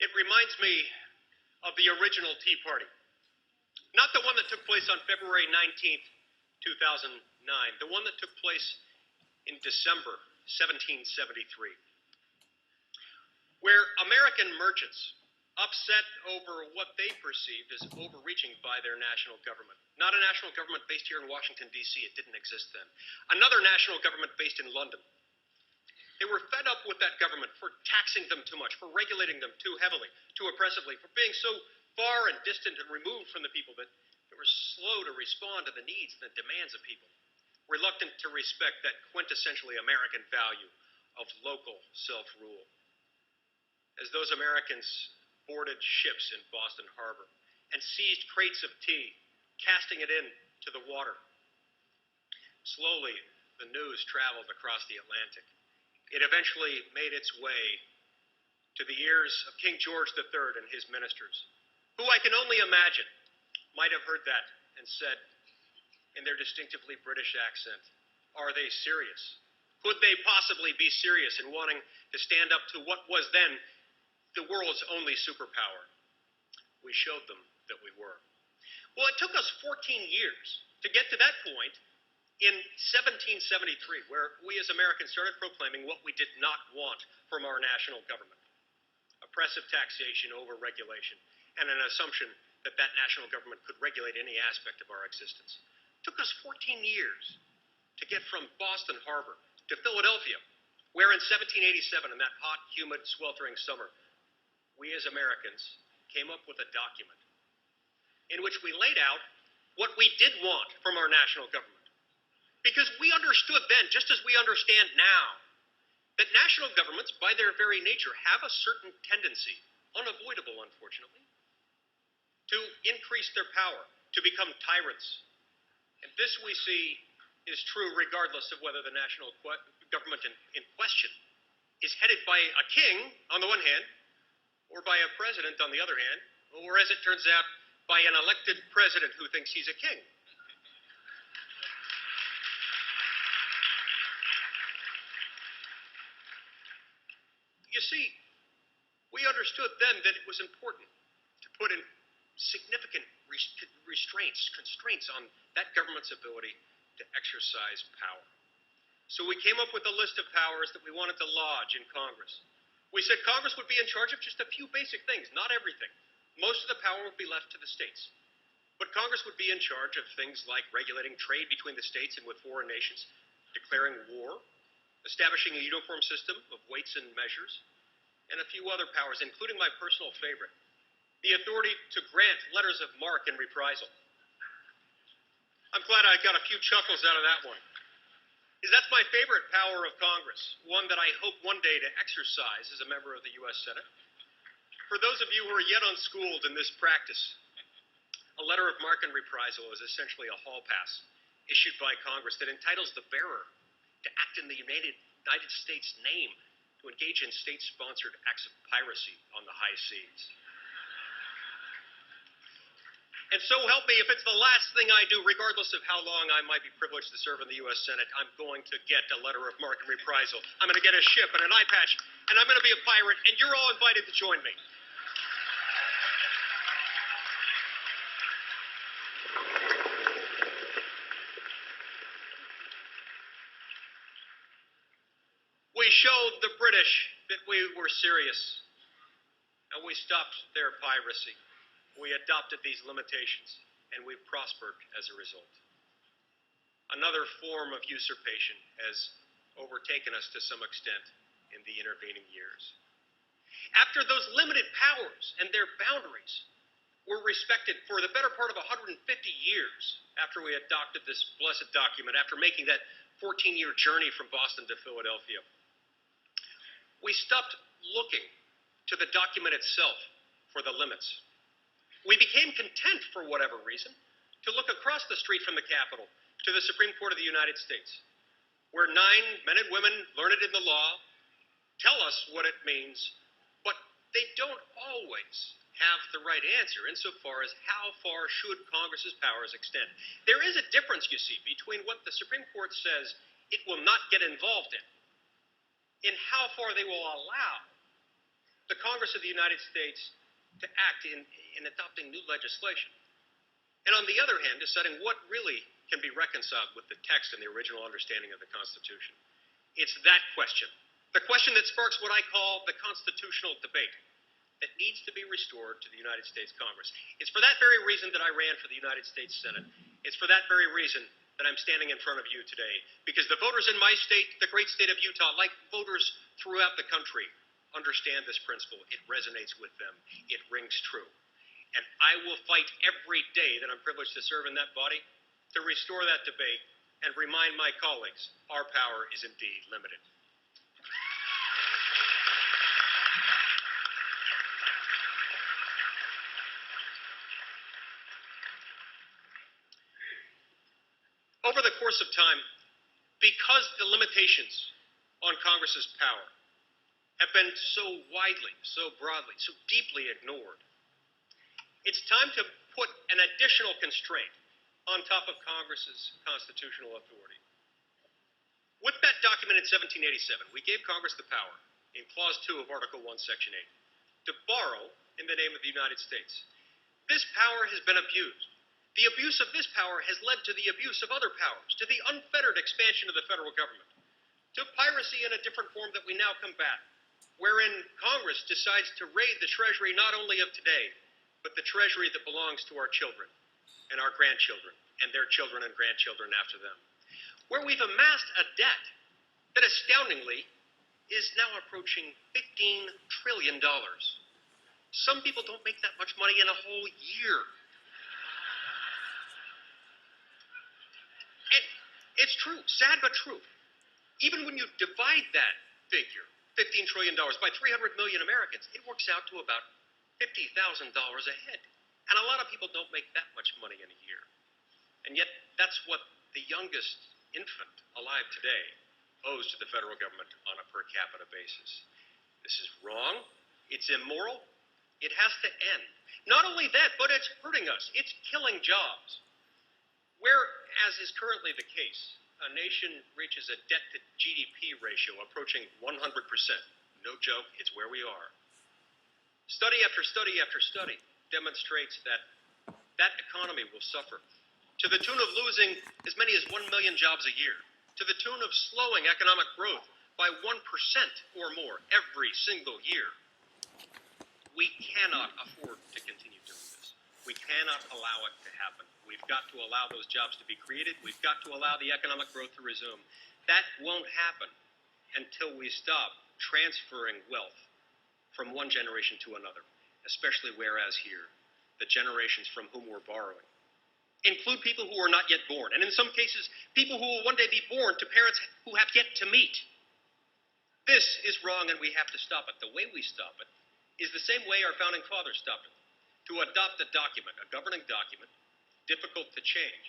It reminds me of the original Tea Party. Not the one that took place on February 19th, 2009, the one that took place in December 1773, where American merchants, upset over what they perceived as overreaching by their national government. Not a national government based here in Washington, D.C. It didn't exist then. Another national government based in London. They were fed up with that government for taxing them too much, for regulating them too heavily, too oppressively, for being so far and distant and removed from the people that they were slow to respond to the needs and the demands of people, reluctant to respect that quintessentially American value of local self-rule. As those Americans boarded ships in Boston Harbor and seized crates of tea, casting it into the water, slowly the news traveled across the Atlantic. It eventually made its way to the ears of King George III and his ministers, who I can only imagine might have heard that and said, in their distinctively British accent, "Are they serious? Could they possibly be serious in wanting to stand up to what was then the world's only superpower?" We showed them that we were. Well, it took us 14 years to get to that point in 1773, where we as Americans started proclaiming what we did not want from our national government: oppressive taxation, over-regulation, and an assumption that that national government could regulate any aspect of our existence. It took us 14 years to get from Boston Harbor to Philadelphia, where in 1787, in that hot, humid, sweltering summer, we as Americans came up with a document in which we laid out what we did want from our national government. Because we understood then, just as we understand now, that national governments, by their very nature, have a certain tendency, unavoidable unfortunately, to increase their power, to become tyrants. And this we see is true regardless of whether the national government in question is headed by a king on the one hand, or by a president on the other hand, or as it turns out, by an elected president who thinks he's a king. You see, we understood then that it was important to put in significant constraints on that government's ability to exercise power. So we came up with a list of powers that we wanted to lodge in Congress. We said Congress would be in charge of just a few basic things, not everything. Most of the power would be left to the states. But Congress would be in charge of things like regulating trade between the states and with foreign nations, declaring war, establishing a uniform system of weights and measures, and a few other powers, including my personal favorite, the authority to grant letters of marque and reprisal. I'm glad I got a few chuckles out of that one, because that's my favorite power of Congress, one that I hope one day to exercise as a member of the U.S. Senate. For those of you who are yet unschooled in this practice, a letter of marque and reprisal is essentially a hall pass issued by Congress that entitles the bearer to act in the United States' name to engage in state-sponsored acts of piracy on the high seas. And so help me, if it's the last thing I do, regardless of how long I might be privileged to serve in the U.S. Senate, I'm going to get a letter of marque and reprisal. I'm going to get a ship and an eye patch, and I'm going to be a pirate, and you're all invited to join me. We showed the British that we were serious, and we stopped their piracy. We adopted these limitations, and we've prospered as a result. Another form of usurpation has overtaken us to some extent in the intervening years. After those limited powers and their boundaries were respected for the better part of 150 years after we adopted this blessed document, after making that 14-year journey from Boston to Philadelphia, we stopped looking to the document itself for the limits. We became content, for whatever reason, to look across the street from the Capitol to the Supreme Court of the United States, where 9 men and women learned in the law tell us what it means, but they don't always have the right answer insofar as how far should Congress's powers extend. There is a difference, you see, between what the Supreme Court says it will not get involved in how far they will allow the Congress of the United States to act in adopting new legislation. And on the other hand, deciding what really can be reconciled with the text and the original understanding of the Constitution. It's that question, the question that sparks what I call the constitutional debate, that needs to be restored to the United States Congress. It's for that very reason that I ran for the United States Senate. It's for that very reason that I'm standing in front of you today, because the voters in my state, the great state of Utah, like voters throughout the country, understand this principle. It resonates with them. It rings true. And I will fight every day that I'm privileged to serve in that body to restore that debate and remind my colleagues our power is indeed limited. Over the course of time, because the limitations on Congress's power have been so widely, so broadly, so deeply ignored, it's time to put an additional constraint on top of Congress's constitutional authority. With that document in 1787, we gave Congress the power, in Clause 2 of Article 1, Section 8, to borrow in the name of the United States. This power has been abused. The abuse of this power has led to the abuse of other powers, to the unfettered expansion of the federal government, to piracy in a different form that we now combat, wherein Congress decides to raid the treasury not only of today, but the treasury that belongs to our children and our grandchildren and their children and grandchildren after them, where we've amassed a debt that astoundingly is now approaching $15 trillion. Some people don't make that much money in a whole year. And it's true, sad but true. Even when you divide that figure, $15 trillion, by 300 million Americans, it works out to about $50,000 a head. And a lot of people don't make that much money in a year. And yet, that's what the youngest infant alive today owes to the federal government on a per capita basis. This is wrong. It's immoral. It has to end. Not only that, but it's hurting us. It's killing jobs. Where, as is currently the case, a nation reaches a debt-to-GDP ratio approaching 100%. No joke, it's where we are. Study after study after study demonstrates that that economy will suffer, to the tune of losing as many as 1 million jobs a year, to the tune of slowing economic growth by 1% or more every single year. We cannot afford to continue doing this. We cannot allow it to happen. We've got to allow those jobs to be created. We've got to allow the economic growth to resume. That won't happen until we stop transferring wealth from one generation to another, especially whereas here, the generations from whom we're borrowing include people who are not yet born, and in some cases, people who will one day be born to parents who have yet to meet. This is wrong, and we have to stop it. The way we stop it is the same way our founding fathers stopped it, to adopt a document, a governing document, difficult to change,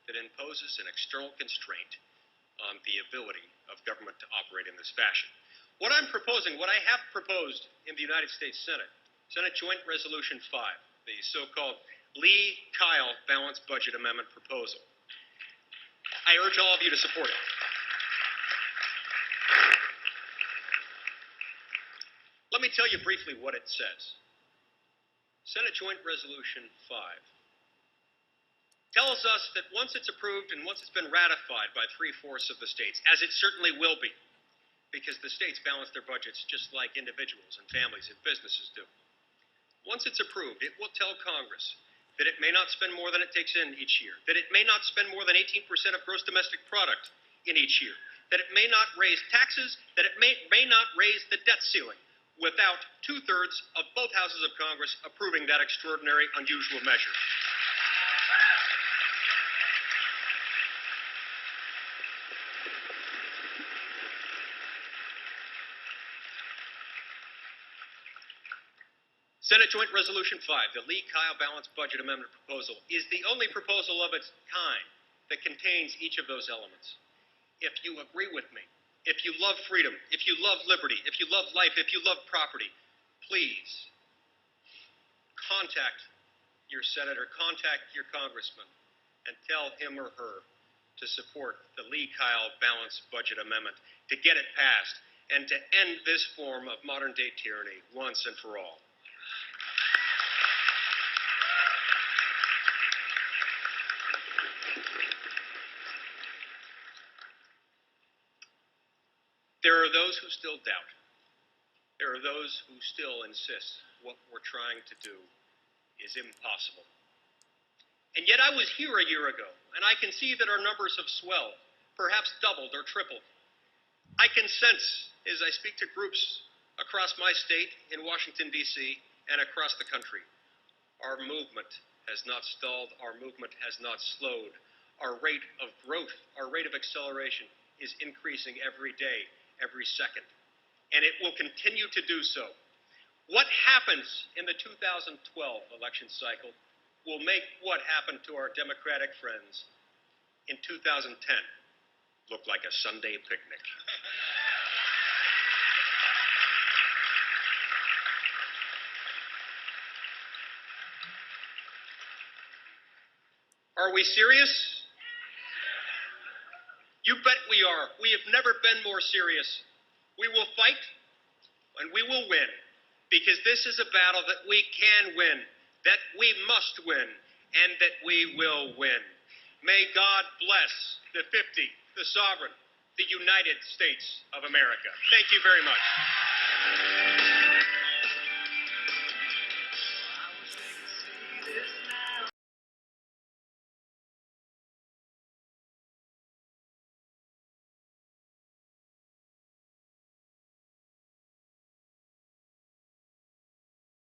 that imposes an external constraint on the ability of government to operate in this fashion. What I'm proposing, what I have proposed in the United States Senate, Senate Joint Resolution 5, the so-called Lee-Kyle Balanced Budget Amendment proposal. I urge all of you to support it. Let me tell you briefly what it says. Senate Joint Resolution 5 tells us that once it's approved and once it's been ratified by 3/4 of the states, as it certainly will be, because the states balance their budgets just like individuals and families and businesses do. Once it's approved, it will tell Congress that it may not spend more than it takes in each year, that it may not spend more than 18% of gross domestic product in each year, that it may not raise taxes, that it may not raise the debt ceiling without 2/3 of both houses of Congress approving that extraordinary, unusual measure. Senate Joint Resolution 5, the Lee-Kyle Balanced Budget Amendment proposal, is the only proposal of its kind that contains each of those elements. If you agree with me, if you love freedom, if you love liberty, if you love life, if you love property, please contact your senator, contact your congressman, and tell him or her to support the Lee-Kyle Balanced Budget Amendment, to get it passed, and to end this form of modern-day tyranny once and for all. There are those who still doubt. There are those who still insist what we're trying to do is impossible. And yet I was here a year ago, and I can see that our numbers have swelled, perhaps doubled or tripled. I can sense, as I speak to groups across my state, in Washington, D.C., and across the country, our movement has not stalled, our movement has not slowed. Our rate of growth, our rate of acceleration is increasing every day, every second, and it will continue to do so. What happens in the 2012 election cycle will make what happened to our Democratic friends in 2010 look like a Sunday picnic. Are we serious? You bet we are. We have never been more serious. We will fight, and we will win, because this is a battle that we can win, that we must win, and that we will win. May God bless the 50, the sovereign, the United States of America. Thank you very much.